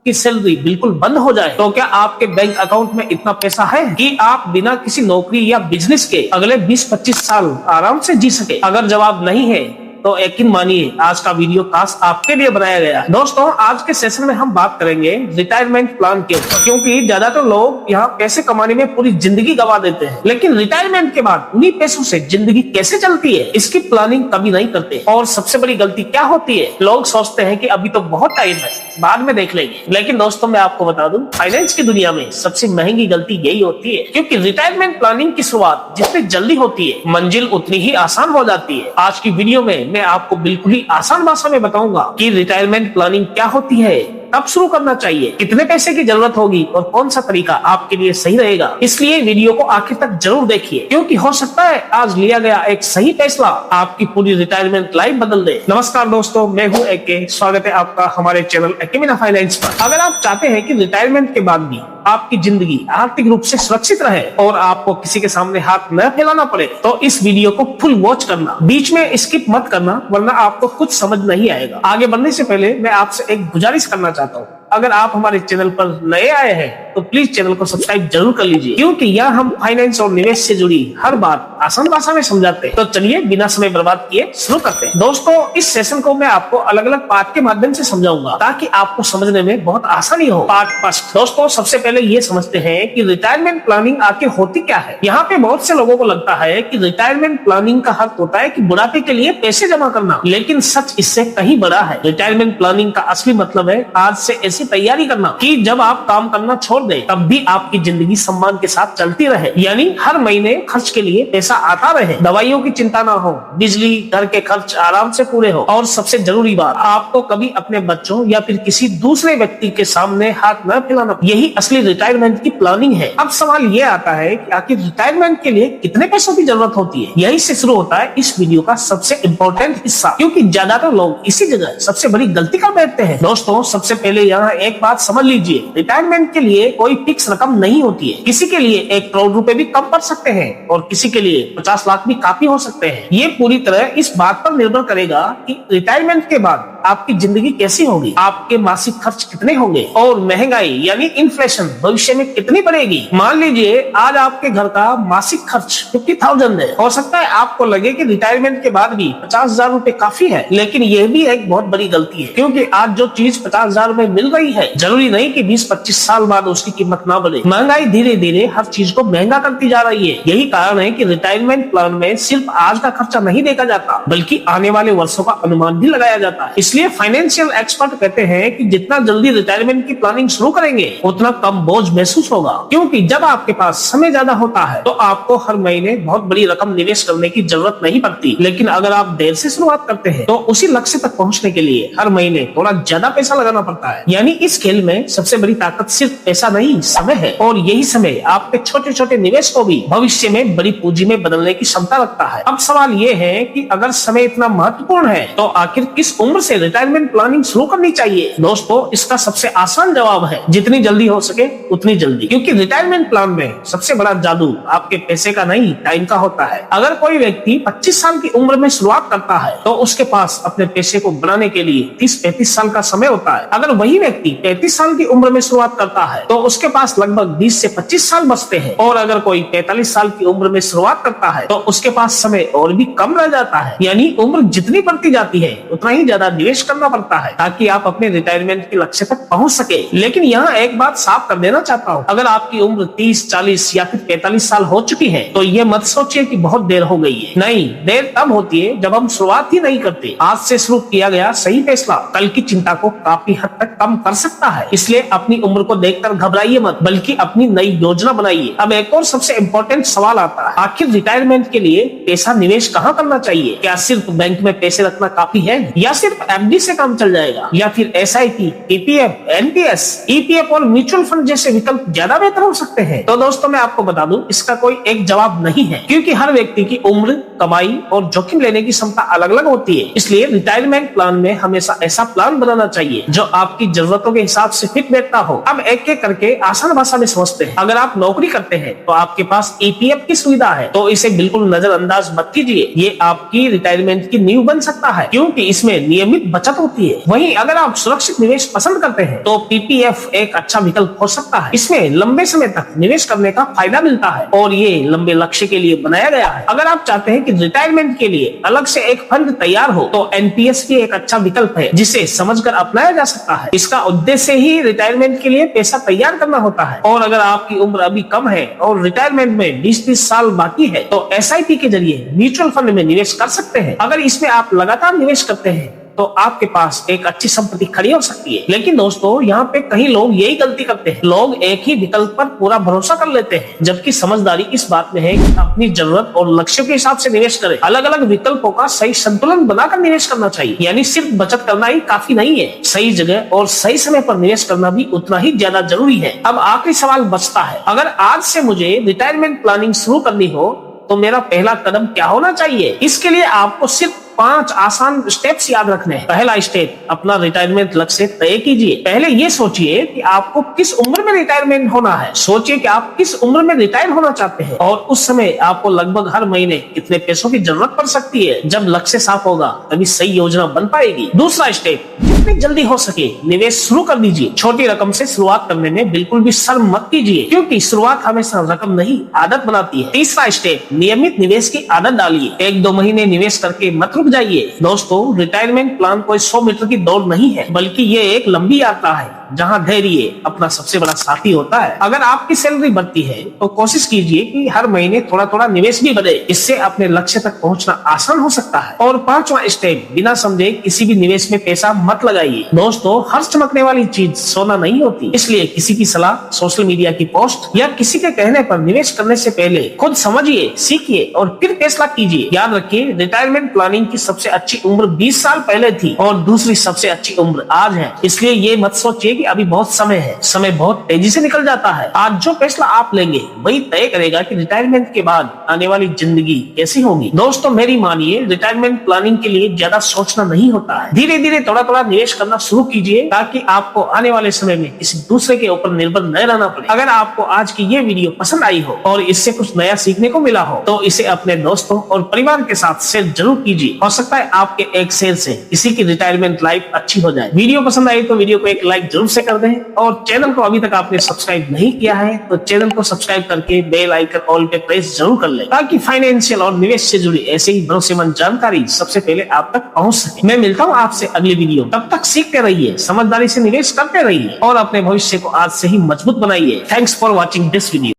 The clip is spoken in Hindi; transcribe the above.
की सैलरी बिल्कुल बंद हो जाए, तो क्या आपके बैंक अकाउंट में इतना पैसा है कि आप बिना किसी नौकरी या बिजनेस के अगले 20-25 साल आराम से जी सके? अगर जवाब नहीं है तो यकीन मानिए आज का वीडियो खास आपके लिए बनाया गया है। दोस्तों, आज के सेशन में हम बात करेंगे रिटायरमेंट प्लान के ऊपर, क्योंकि ज्यादातर लोग यहाँ पैसे कमाने में पूरी जिंदगी गवा देते हैं, लेकिन रिटायरमेंट के बाद उन्हीं पैसों से जिंदगी कैसे चलती है इसकी प्लानिंग कभी नहीं करते। और सबसे बड़ी गलती क्या होती है, लोग सोचते हैं कि अभी तो बहुत टाइम है, बाद में देख लेंगे। लेकिन दोस्तों, मैं आपको बता दूं, फाइनेंस की दुनिया में सबसे महंगी गलती यही होती है, क्योंकि रिटायरमेंट प्लानिंग की शुरुआत जितनी जल्दी होती है, मंजिल उतनी ही आसान हो जाती है। आज की वीडियो में मैं आपको बिल्कुल ही आसान भाषा में बताऊंगा कि रिटायरमेंट प्लानिंग क्या होती है, कब शुरू करना चाहिए, कितने पैसे की जरूरत होगी और कौन सा तरीका आपके लिए सही रहेगा। इसलिए वीडियो को आखिर तक जरूर देखिए, क्योंकि हो सकता है आज लिया गया एक सही फैसला आपकी पूरी रिटायरमेंट लाइफ बदल दे। नमस्कार दोस्तों, मैं हूं एके। स्वागत है आपका हमारे चैनल एकेमिना फाइनेंस पर। अगर आप चाहते हैं कि रिटायरमेंट के बाद भी आपकी जिंदगी आर्थिक रूप से सुरक्षित रहे और आपको किसी के सामने हाथ न फैलाना पड़े, तो इस वीडियो को फुल वॉच करना, बीच में स्किप मत करना, वरना आपको कुछ समझ नहीं आएगा। आगे बढ़ने से पहले मैं आपसे एक गुजारिश करना चाहता हूँ, अगर आप हमारे चैनल पर नए आए हैं तो प्लीज चैनल को सब्सक्राइब जरूर कर लीजिए, क्योंकि यहाँ हम फाइनेंस और निवेश से जुड़ी हर बात आसान भाषा में समझाते हैं। तो चलिए बिना समय बर्बाद किए शुरू करते हैं। दोस्तों, इस सेशन को मैं आपको अलग अलग पार्ट के माध्यम से समझाऊंगा ताकि आपको समझने में बहुत आसानी हो। पार्ट फर्स्ट, दोस्तों सबसे पहले ये समझते हैं कि रिटायरमेंट प्लानिंग आखिर होती क्या है। यहाँ पे बहुत से लोगों को लगता है कि रिटायरमेंट प्लानिंग का अर्थ होता है कि बुढ़ापे के लिए पैसे जमा करना, लेकिन सच इससे कहीं बड़ा है। रिटायरमेंट प्लानिंग का असली मतलब है आज से ऐसी तैयारी करना कि जब आप काम करना छोड़ दें तब भी आपकी जिंदगी सम्मान के साथ चलती रहे, यानी हर महीने खर्च के लिए पैसा आता रहे, दवाइयों की चिंता ना हो, बिजली घर के खर्च आराम से पूरे हो, और सबसे जरूरी बात, आपको कभी अपने बच्चों या फिर किसी दूसरे व्यक्ति के सामने हाथ न फैलाना। यही असली रिटायरमेंट की प्लानिंग है। अब सवाल ये आता है कि आखिर रिटायरमेंट के लिए कितने पैसों की जरूरत होती है। यही से शुरू होता है इस वीडियो का सबसे इम्पोर्टेंट हिस्सा, क्योंकि ज्यादातर लोग इसी जगह सबसे बड़ी गलती कर बैठते हैं। दोस्तों, सबसे पहले यहाँ एक बात समझ लीजिए, रिटायरमेंट के लिए कोई फिक्स रकम नहीं होती है। किसी के लिए 1 करोड़ रुपए भी कम पड़ सकते हैं और किसी के लिए 50 लाख भी काफी हो सकते हैं। ये पूरी तरह इस बात पर निर्भर करेगा कि रिटायरमेंट के बाद आपकी जिंदगी कैसी होगी, आपके मासिक खर्च कितने होंगे और महंगाई यानी इन्फ्लेशन भविष्य में कितनी बढ़ेगी। मान लीजिए आज आपके घर का मासिक खर्च 50,000 है। हो सकता है आपको लगे कि रिटायरमेंट के बाद भी 50,000 रुपए काफी है, लेकिन यह भी एक बहुत बड़ी गलती है, क्योंकि आज जो चीज 50,000 रुपए मिल रही है, जरूरी नहीं कि 20-25 साल बाद उसकी कीमत ना बढ़े। महंगाई धीरे धीरे हर चीज को महंगा करती जा रही है। यही कारण है कि रिटायरमेंट प्लान में सिर्फ आज का खर्चा नहीं देखा जाता, बल्कि आने वाले वर्षों का अनुमान भी लगाया जाता है। इसलिए फाइनेंशियल एक्सपर्ट कहते हैं कि जितना जल्दी रिटायरमेंट की प्लानिंग शुरू करेंगे उतना कम बोझ महसूस होगा, क्योंकि जब आपके पास समय ज्यादा होता है तो आपको हर महीने बहुत बड़ी रकम निवेश करने की जरूरत नहीं पड़ती। लेकिन अगर आप देर से शुरुआत करते हैं तो उसी लक्ष्य तक पहुंचने के लिए हर महीने थोड़ा ज्यादा पैसा लगाना पड़ता है। यानी इस खेल में सबसे बड़ी ताकत सिर्फ पैसा नहीं, समय है, और यही समय आपके छोटे छोटे निवेश को भी भविष्य में बड़ी पूंजी में बदलने की क्षमता रखता है। अब सवाल ये है कि अगर समय इतना महत्वपूर्ण है तो आखिर किस उम्र से रिटायरमेंट प्लानिंग शुरू करनी चाहिए। दोस्तों, इसका सबसे आसान जवाब है जितनी जल्दी हो सके उतनी जल्दी, क्योंकि रिटायरमेंट प्लान में सबसे बड़ा जादू आपके पैसे का नहीं, टाइम का होता है। अगर कोई व्यक्ति 25 साल की उम्र में शुरुआत करता है तो उसके पास अपने पैसे को बनाने के लिए 30-35 साल का समय होता है। अगर वही व्यक्ति 35 साल की उम्र में शुरुआत करता है तो उसके पास लगभग 20 से 25 साल बचते हैं, और अगर कोई 45 साल की उम्र में शुरुआत करता है तो उसके पास समय और भी कम रह जाता है। यानी उम्र जितनी बढ़ती जाती है उतना ही ज्यादा निवेश करना पड़ता है ताकि आप अपने रिटायरमेंट के लक्ष्य तक पहुंच सके। लेकिन यहाँ एक बात साफ कर देना चाहता हूँ, अगर आपकी उम्र 30, 40 या फिर 45 साल हो चुकी है तो ये मत सोचिए कि बहुत देर हो गई है। नहीं, देर तब होती है जब हम शुरुआत ही नहीं करते। आज से शुरू किया गया सही फैसला कल की चिंता को काफी हद तक कम कर सकता है। इसलिए अपनी उम्र को देखकर घबराइए मत, बल्कि अपनी नई योजना बनाइए। अब एक और सबसे इम्पोर्टेंट सवाल आता है, आखिर रिटायरमेंट के लिए पैसा निवेश कहाँ करना चाहिए। क्या सिर्फ बैंक में पैसे रखना काफी है, या सिर्फ एफडी से काम चल जाएगा, या फिर एसआईपी, ईपीएफ, एनपीएस, ईपीएफ और म्यूचुअल फंड जैसे विकल्प ज्यादा बेहतर हो सकते हैं। तो दोस्तों, मैं आपको बता दूं, इसका कोई एक जवाब नहीं है, क्योंकि हर व्यक्ति की उम्र, कमाई और जोखिम लेने की क्षमता अलग अलग होती है। इसलिए रिटायरमेंट प्लान में हमेशा ऐसा प्लान बनाना चाहिए जो आपकी जरूरतों के हिसाब से फिट बैठता हो। अब एक एक करके आसान भाषा में समझते हैं। अगर आप नौकरी करते हैं तो आपके पास ईपीएफ की सुविधा है, तो इसे बिल्कुल नजरअंदाज मत कीजिए। ये आपकी रिटायरमेंट की नींव बन सकता है, क्योंकि इसमें नियमित बचत होती है। वहीं अगर आप सुरक्षित निवेश पसंद करते हैं तो पीपीएफ एक अच्छा विकल्प हो सकता है। इसमें लंबे समय तक निवेश करने का फायदा मिलता है और ये लंबे लक्ष्य के लिए बनाया गया है। अगर आप चाहते हैं कि रिटायरमेंट के लिए अलग से एक फंड तैयार हो तो एनपीएस भी एक अच्छा विकल्प है जिसे समझकर अपनाया जा सकता है। इसका उद्देश्य ही रिटायरमेंट के लिए पैसा तैयार करना होता है। और अगर आपकी उम्र अभी कम है और रिटायरमेंट में 20-30 साल बाकी है तो एसआईपी के जरिए म्यूचुअल फंड में निवेश कर सकते हैं। अगर इसमें आप लगातार निवेश करते हैं तो आपके पास एक अच्छी संपत्ति खड़ी हो सकती है। लेकिन दोस्तों, यहाँ पे कई लोग यही गलती करते हैं। लोग एक ही विकल्प पर पूरा भरोसा कर लेते हैं, जबकि समझदारी इस बात में है कि अपनी जरूरत और लक्ष्यों के हिसाब से निवेश करें। अलग अलग विकल्पों का सही संतुलन बनाकर निवेश करना चाहिए। यानी सिर्फ बचत करना ही काफी नहीं है, सही जगह और सही समय पर निवेश करना भी उतना ही ज्यादा जरूरी है। अब आखिरी सवाल बचता है, अगर आज से मुझे रिटायरमेंट प्लानिंग शुरू करनी हो तो मेरा पहला कदम क्या होना चाहिए? इसके लिए आपको सिर्फ 5 आसान स्टेप्स याद रखने हैं। पहला स्टेप, अपना रिटायरमेंट लक्ष्य तय कीजिए। पहले ये सोचिए कि आपको किस उम्र में रिटायरमेंट होना है। सोचिए कि आप किस उम्र में रिटायर होना चाहते हैं और उस समय आपको लगभग हर महीने कितने पैसों की जरूरत पड़ सकती है। जब लक्ष्य साफ होगा तभी सही योजना बन पाएगी। दूसरा स्टेप, जितनी जल्दी हो सके निवेश शुरू कर दीजिए। छोटी रकम से शुरुआत करने में बिल्कुल भी शर्म मत कीजिए, क्योंकि शुरुआत हमेशा रकम नहीं आदत बनाती है। तीसरा स्टेप, नियमित निवेश की आदत डालिए। 1-2 महीने निवेश करके मत रुक जाइए। दोस्तों, रिटायरमेंट प्लान कोई 100 मीटर की दौड़ नहीं है, बल्कि ये एक लंबी यात्रा है जहां धैर्य अपना सबसे बड़ा साथी होता है। अगर आपकी सैलरी बढ़ती है तो कोशिश कीजिए कि हर महीने थोड़ा थोड़ा निवेश भी बढ़े। इससे अपने लक्ष्य तक पहुंचना आसान हो सकता है। और 5वां स्टेप, बिना समझे किसी भी निवेश में पैसा मत लगाइए। दोस्तों, हर चमकने वाली चीज सोना नहीं होती, इसलिए किसी की सलाह, सोशल मीडिया की पोस्ट या किसी के कहने पर निवेश करने से पहले खुद समझिए, सीखिए और फिर फैसला कीजिए। याद रखिए, रिटायरमेंट प्लानिंग की सबसे अच्छी उम्र 20 साल पहले थी और दूसरी सबसे अच्छी उम्र आज है। इसलिए ये मत सोचिए कि अभी बहुत समय है। समय बहुत तेजी से निकल जाता है। आज जो फैसला आप लेंगे वही तय करेगा कि रिटायरमेंट के बाद आने वाली जिंदगी कैसी होगी। दोस्तों, मेरी मानिए, रिटायरमेंट प्लानिंग के लिए ज्यादा सोचना नहीं होता है। धीरे धीरे थोड़ा थोड़ा निवेश करना शुरू कीजिए ताकि आपको आने वाले समय में किसी दूसरे के ऊपर निर्भर न रहना पड़े। अगर आपको आज की ये वीडियो पसंद आई हो और इससे कुछ नया सीखने को मिला हो तो इसे अपने दोस्तों और परिवार के साथ शेयर जरूर कीजिए। हो सकता है आपके एक शेयर से किसी की रिटायरमेंट लाइफ अच्छी हो जाए। वीडियो पसंद आई तो वीडियो को एक लाइक जरूर से कर दें और चैनल को अभी तक आपने सब्सक्राइब नहीं किया है तो चैनल को सब्सक्राइब करके बेल आइकन ऑल पे प्रेस जरूर कर लें ताकि फाइनेंशियल और निवेश से जुड़ी ऐसे ही भरोसेमंद जानकारी सबसे पहले आप तक पहुंच सके। मैं मिलता हूं आपसे अगली वीडियो। तब तक सीखते रहिए, समझदारी से निवेश करते रहिए और अपने भविष्य को आज से ही मजबूत बनाइए। Thanks for watching this video.